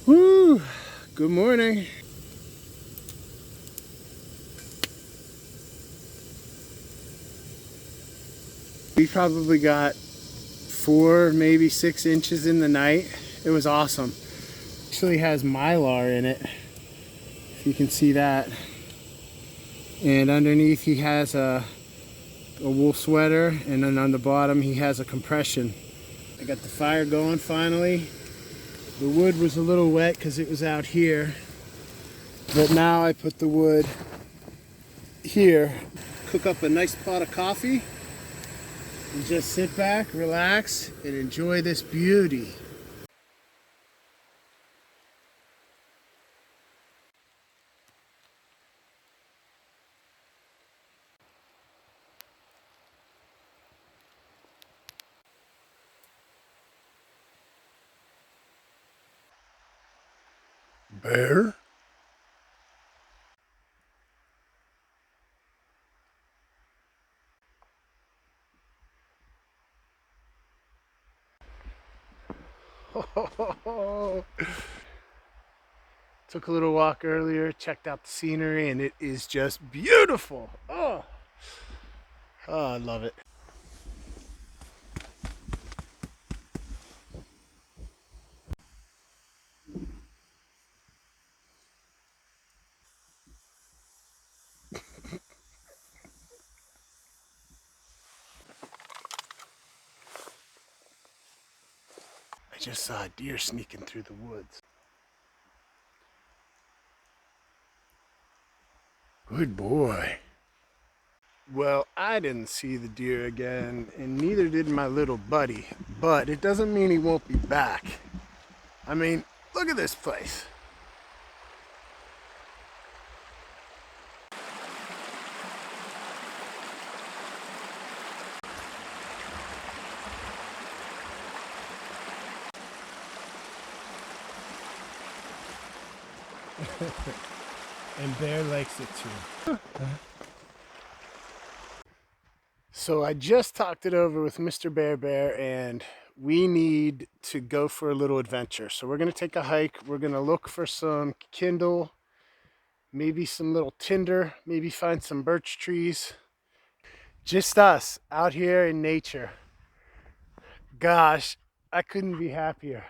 Woo! Good morning. We probably got 4, maybe 6 inches in the night. It was awesome. Actually has mylar in it, if you can see that. And underneath he has a wool sweater, and then on the bottom he has a compression. I got the fire going finally. The wood was a little wet because it was out here, but now I put the wood here. Cook up a nice pot of coffee and just sit back, relax, and enjoy this beauty. Bear? Took a little walk earlier, checked out the scenery, and it is just beautiful. Oh, I love it. I just saw a deer sneaking through the woods. Good boy. Well, I didn't see the deer again, and neither did my little buddy, but it doesn't mean he won't be back. I mean, look at this place. And Bear likes it too. So I just talked it over with Mr. Bear, and we need to go for a little adventure. So we're going to take a hike. We're going to look for some kindle, maybe some little tinder, maybe find some birch trees. Just us out here in nature. Gosh, I couldn't be happier.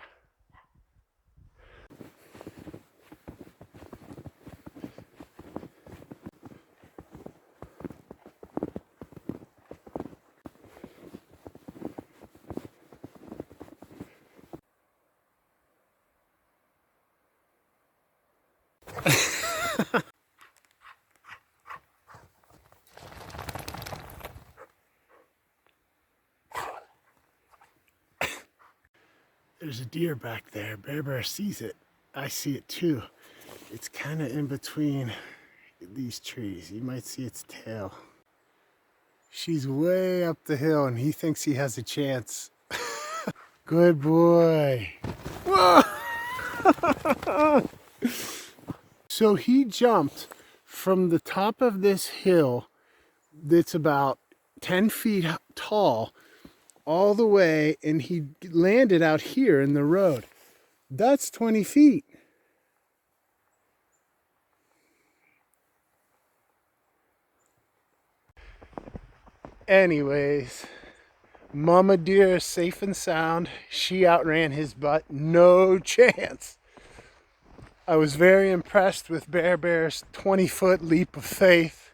There's a deer back there. Bear sees it. I see it too. It's kind of in between these trees. You might see its tail. She's way up the hill and he thinks he has a chance. Good boy. Whoa! So he jumped from the top of this hill that's about 10 feet tall all the way, and he landed out here in the road. That's 20 feet. Anyways, Mama deer is safe and sound. She outran his butt, no chance. I was very impressed with Bear's 20-foot leap of faith,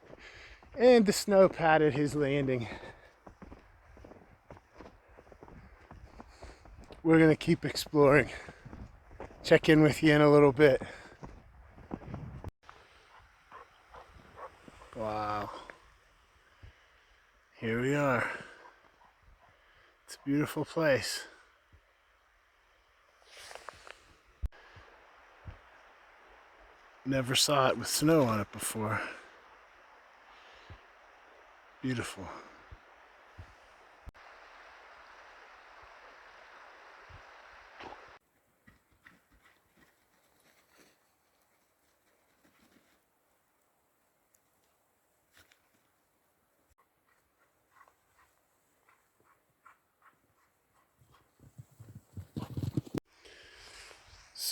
and the snow padded his landing. We're gonna keep exploring. Check in with you in a little bit. Wow. Here we are. It's a beautiful place. Never saw it with snow on it before. Beautiful.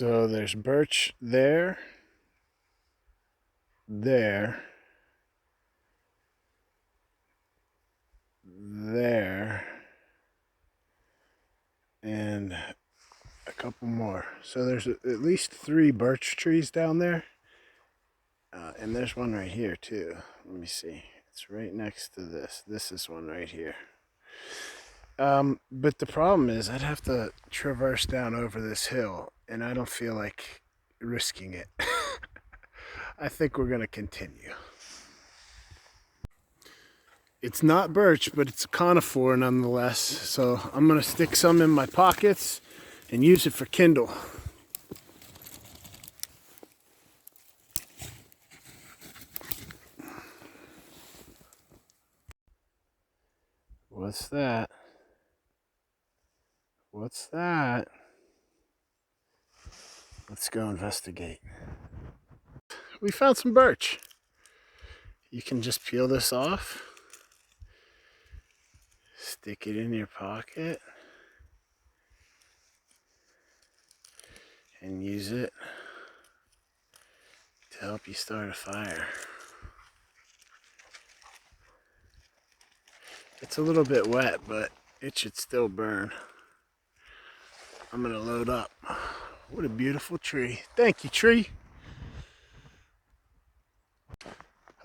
So there's birch there, there, there, and a couple more. So there's at least 3 birch trees down there. And there's one right here too. Let me see. It's right next to this. This is one right here. But the problem is I'd have to traverse down over this hill, and I don't feel like risking it. I think we're gonna continue. It's not birch, but it's a conifer nonetheless. So I'm gonna stick some in my pockets and use it for kindle. What's that? What's that? Let's go investigate. We found some birch. You can just peel this off, stick it in your pocket, and use it to help you start a fire. It's a little bit wet, but it should still burn. I'm gonna load up. What a beautiful tree. Thank you, tree.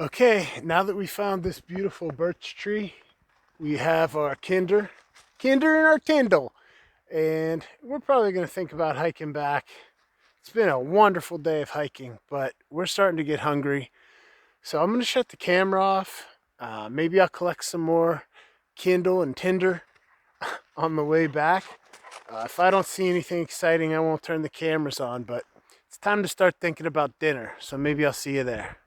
Okay, now that we found this beautiful birch tree, we have our kinder and our kindle. And we're probably gonna think about hiking back. It's been a wonderful day of hiking, but we're starting to get hungry. So I'm gonna shut the camera off. Maybe I'll collect some more kindle and tinder on the way back. If I don't see anything exciting, I won't turn the cameras on, but it's time to start thinking about dinner. So maybe I'll see you there.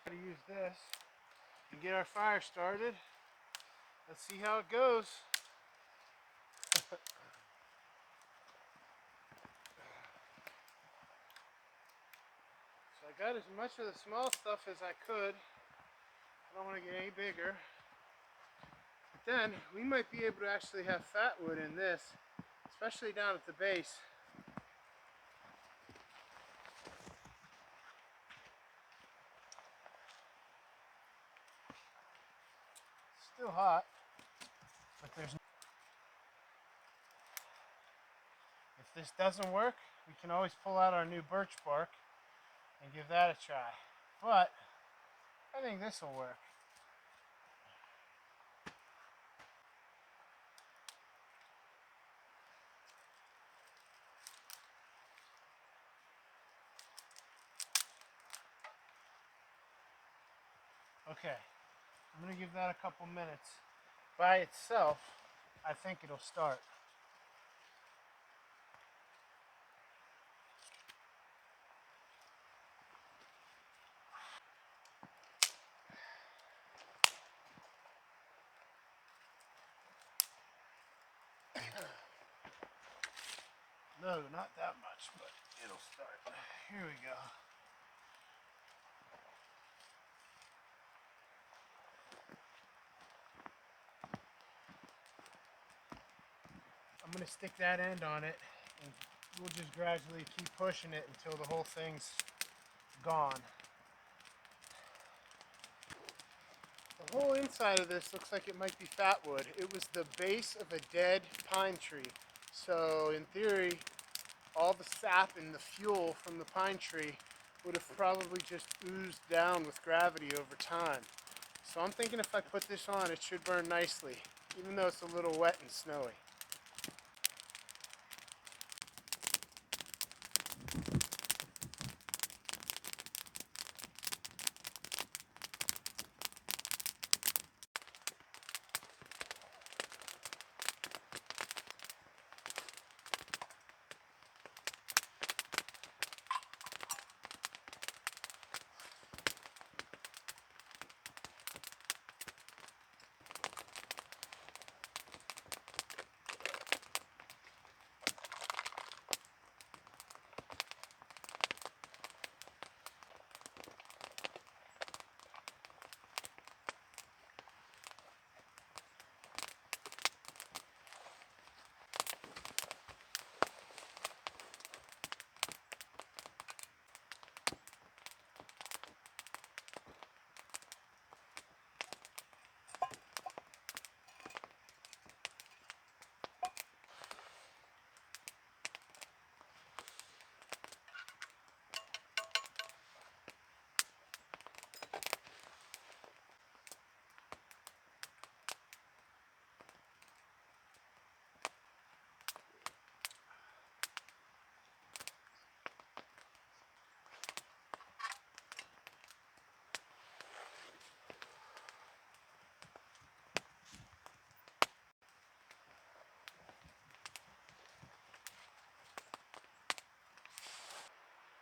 To use this and get our fire started. Let's see how it goes. So I got as much of the small stuff as I could. I don't want to get any bigger. But then we might be able to actually have fat wood in this, especially down at the base. It's still hot, but there's. If this doesn't work, we can always pull out our new birch bark and give that a try. But I think this will work. Okay, I'm gonna give that a couple minutes. By itself, I think it'll start. No, not that much, but it'll start. Here we go. I'm gonna stick that end on it, and we'll just gradually keep pushing it until the whole thing's gone. The whole inside of this looks like it might be fat wood. It was the base of a dead pine tree. So in theory, all the sap and the fuel from the pine tree would have probably just oozed down with gravity over time. So I'm thinking if I put this on, it should burn nicely, even though it's a little wet and snowy.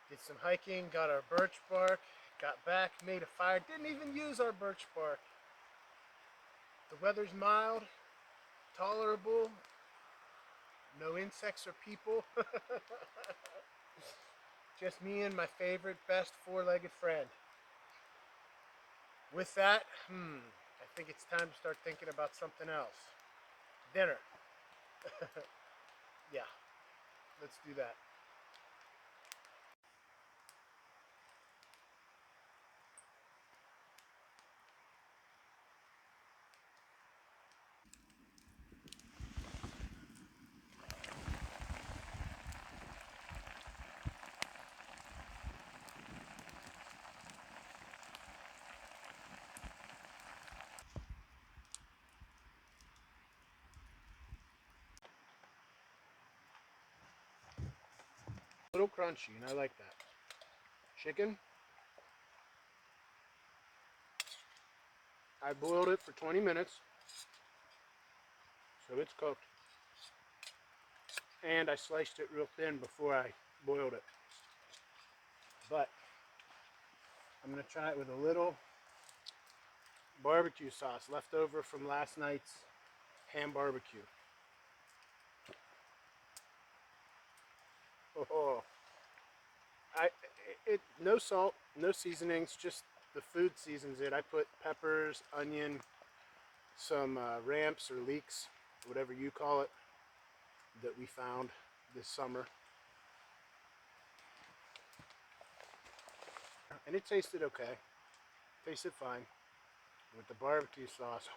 Did some hiking, got our birch bark, got back, made a fire. Didn't even use our birch bark. The weather's mild, tolerable, no insects or people. Just me and my favorite, best four-legged friend. With that, I think it's time to start thinking about something else. Dinner. Yeah, let's do that. A little crunchy, and I like that. Chicken. I boiled it for 20 minutes, so it's cooked. And I sliced it real thin before I boiled it. But I'm going to try it with a little barbecue sauce left over from last night's ham barbecue. Oh, no salt, no seasonings, just the food seasons it. I put peppers, onion, some ramps or leeks, whatever you call it, that we found this summer. And it tasted okay. Tasted fine. With the barbecue sauce.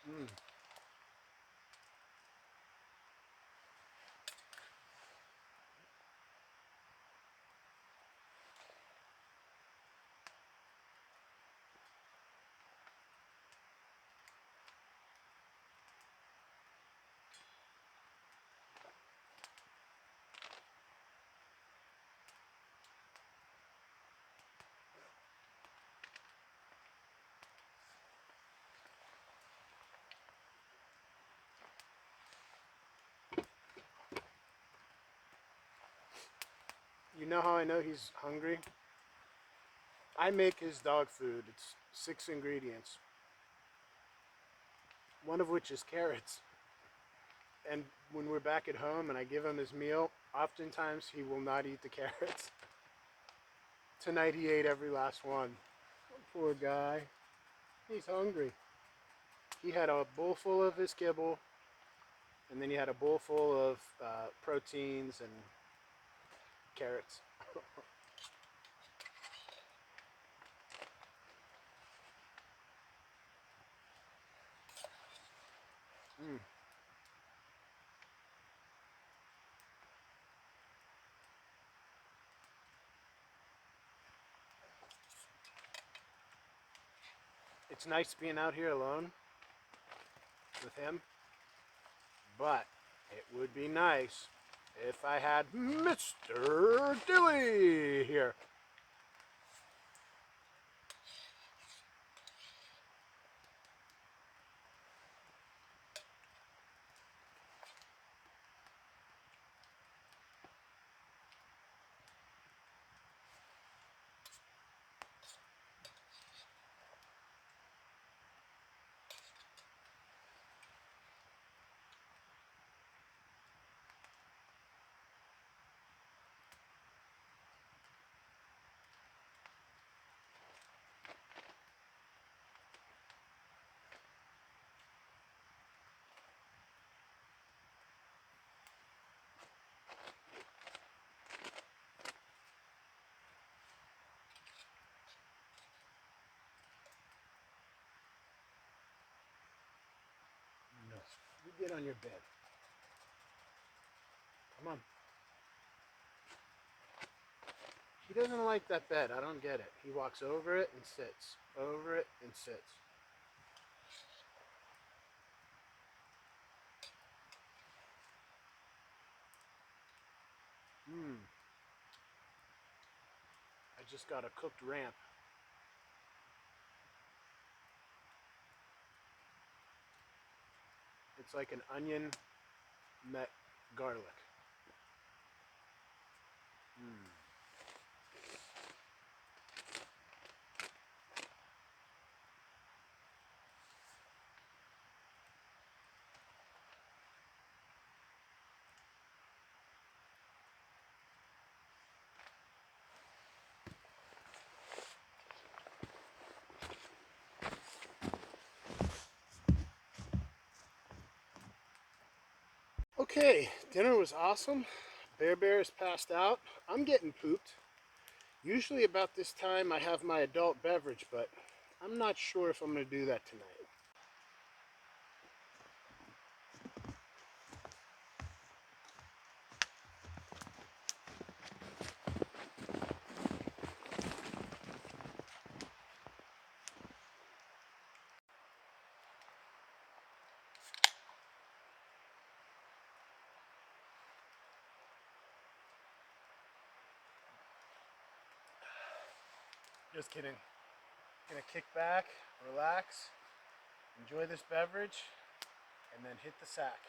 Mm. You know how I know he's hungry? I make his dog food. It's 6 ingredients. One of which is carrots. And when we're back at home and I give him his meal, oftentimes he will not eat the carrots. Tonight he ate every last one. Poor guy. He's hungry. He had a bowl full of his kibble, and then he had a bowl full of proteins and carrots. Mm. It's nice being out here alone with him, but it would be nice if I had Mr. Dilly here. No, you get on your bed. Come on. He doesn't like that bed. I don't get it. He walks over it and sits. Over it and sits. I just got a cooked ramp. It's like an onion met garlic. Okay, dinner was awesome. Bear is passed out. I'm getting pooped. Usually about this time I have my adult beverage, but I'm not sure if I'm going to do that tonight. Just kidding. Gonna kick back, relax, enjoy this beverage, and then hit the sack.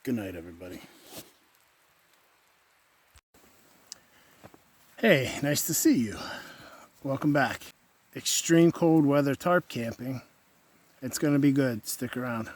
Good night, everybody. Hey, nice to see you. Welcome back. Extreme cold weather tarp camping. It's gonna be good. Stick around.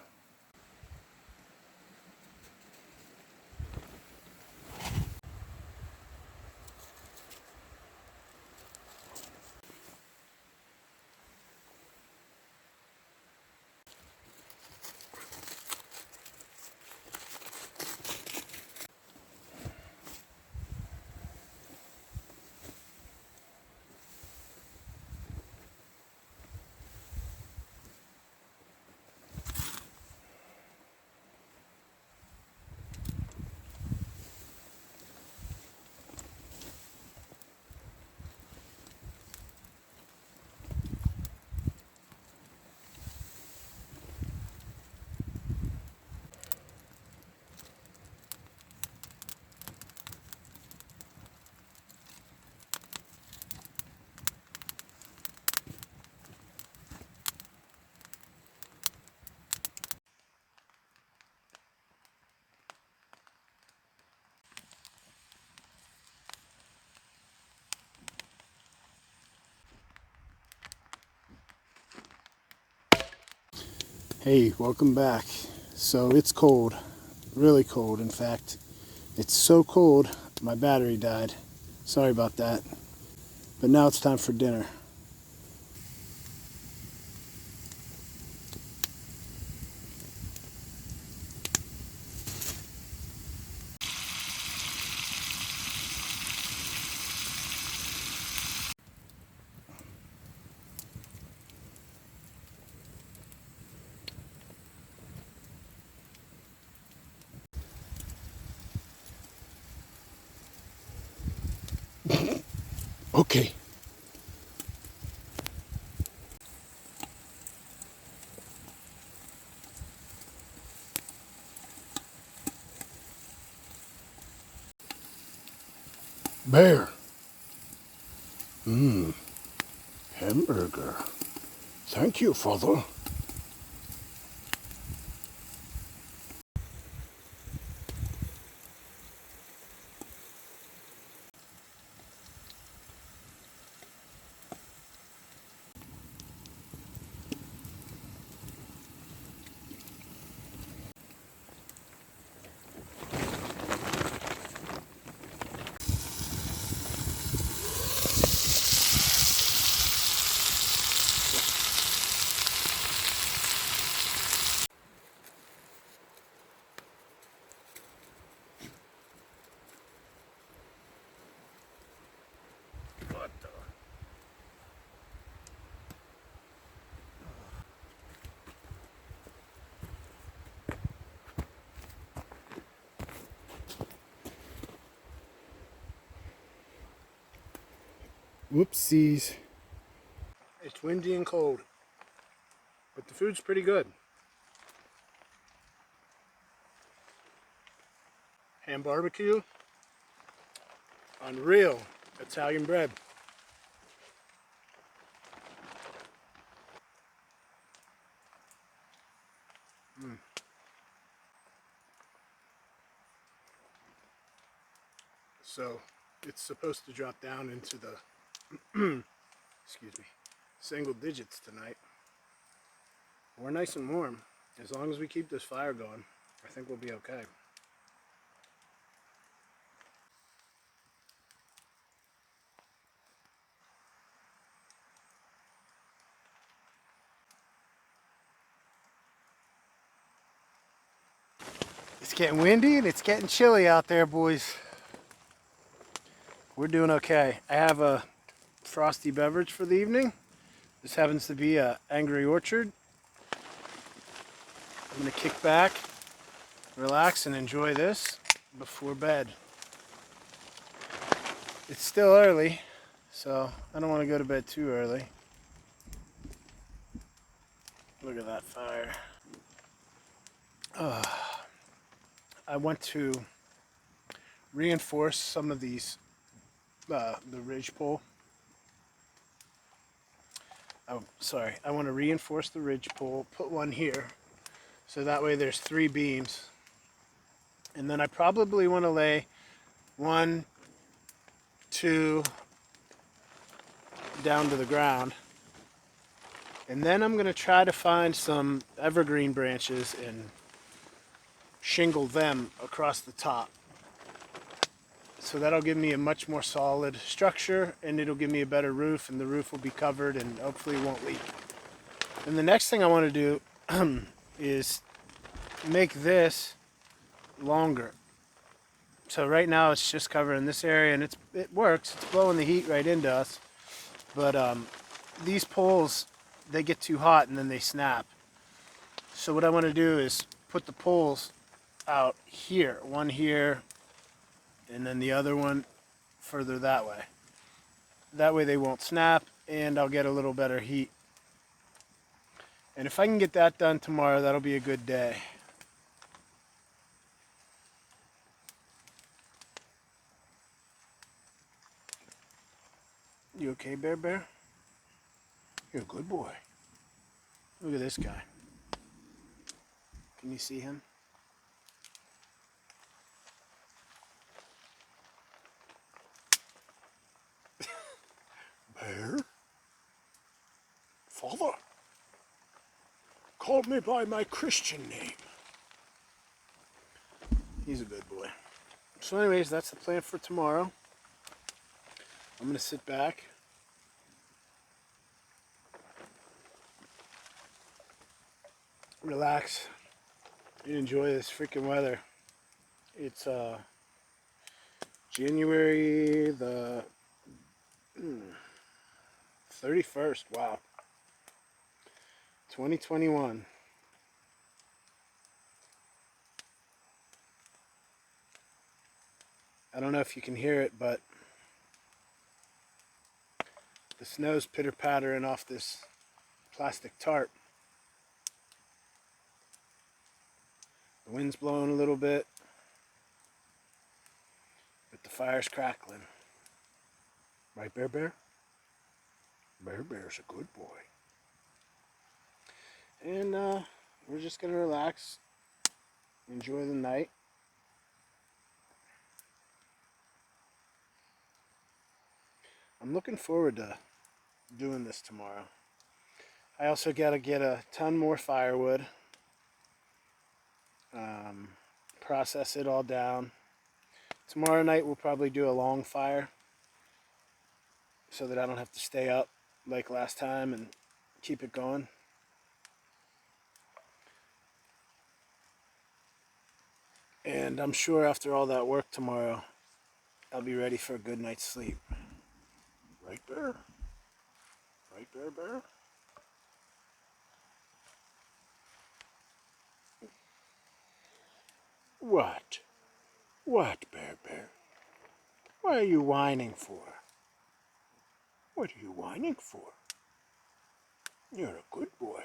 Hey, welcome back. So it's cold, really cold. In fact, it's so cold my battery died. Sorry about that. But now it's time for dinner. Okay. Bear. Hamburger. Thank you, Father. Whoopsies. It's windy and cold, but the food's pretty good. Ham barbecue on real Italian bread. Mm. So it's supposed to drop down into the excuse me, single digits tonight. We're nice and warm. As long as we keep this fire going, I think we'll be okay. It's getting windy and it's getting chilly out there, boys. We're doing okay. I have a frosty beverage for the evening. This happens to be a Angry Orchard. I'm gonna kick back, relax, and enjoy this before bed. It's still early, so I don't want to go to bed too early. Look at that fire. I want to reinforce some of these, the ridge pole. Oh, sorry. I want to reinforce the ridge pole, put one here, so that way there's 3 beams. And then I probably want to lay 1, 2 down to the ground. And then I'm going to try to find some evergreen branches and shingle them across the top. So that'll give me a much more solid structure, and it'll give me a better roof, and the roof will be covered and hopefully won't leak. And the next thing I want to do is make this longer. So right now it's just covering this area, and it works. It's blowing the heat right into us. But these poles, they get too hot and then they snap. So what I want to do is put the poles out here, one here, and then the other one further that way. That way they won't snap, and I'll get a little better heat. And if I can get that done tomorrow, that'll be a good day. You okay, Bear Bear? You're a good boy. Look at this guy. Can you see him? Bear? Father? Call me by my Christian name. He's a good boy. So anyways, that's the plan for tomorrow. I'm going to sit back, relax, and enjoy this freaking weather. It's January the 31st. Wow. 2021. I don't know if you can hear it, but the snow's pitter-pattering off this plastic tarp. The wind's blowing a little bit, but the fire's crackling. Right, Bear Bear? Bear Bear's a good boy. And we're just going to relax, enjoy the night. I'm looking forward to doing this tomorrow. I also got to get a ton more firewood, process it all down. Tomorrow night we'll probably do a long fire so that I don't have to stay up like last time and keep it going. And I'm sure after all that work tomorrow, I'll be ready for a good night's sleep. Right, Bear? Right, Bear Bear? What? What, Bear Bear? What are you whining for? What are you whining for? You're a good boy.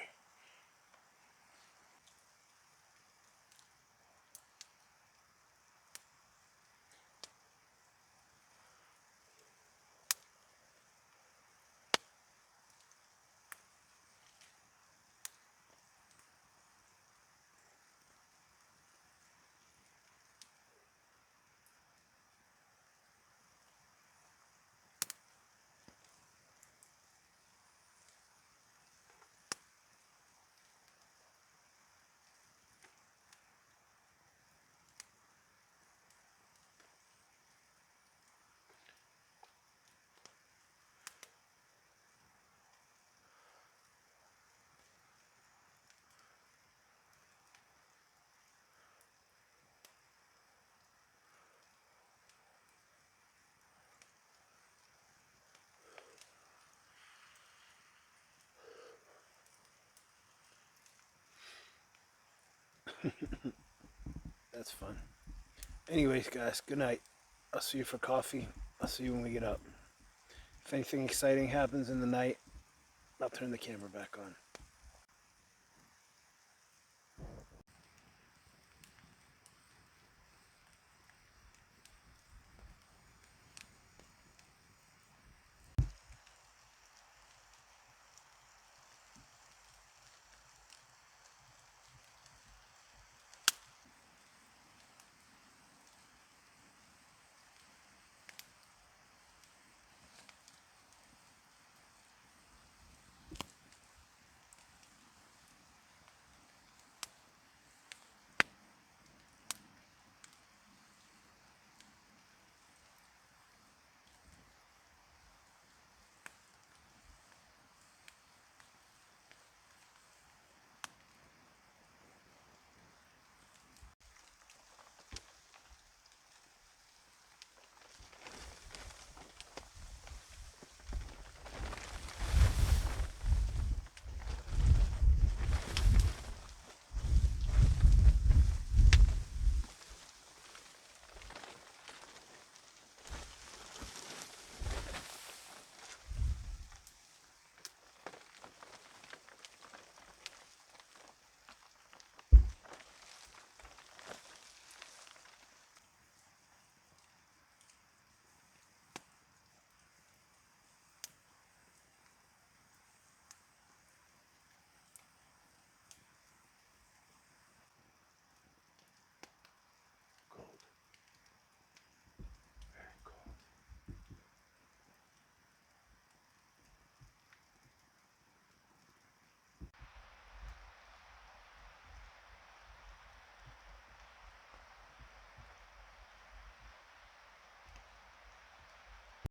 That's fun. Anyways, guys, good night. I'll see you for coffee. I'll see you when we get up. If anything exciting happens in the night, I'll turn the camera back on.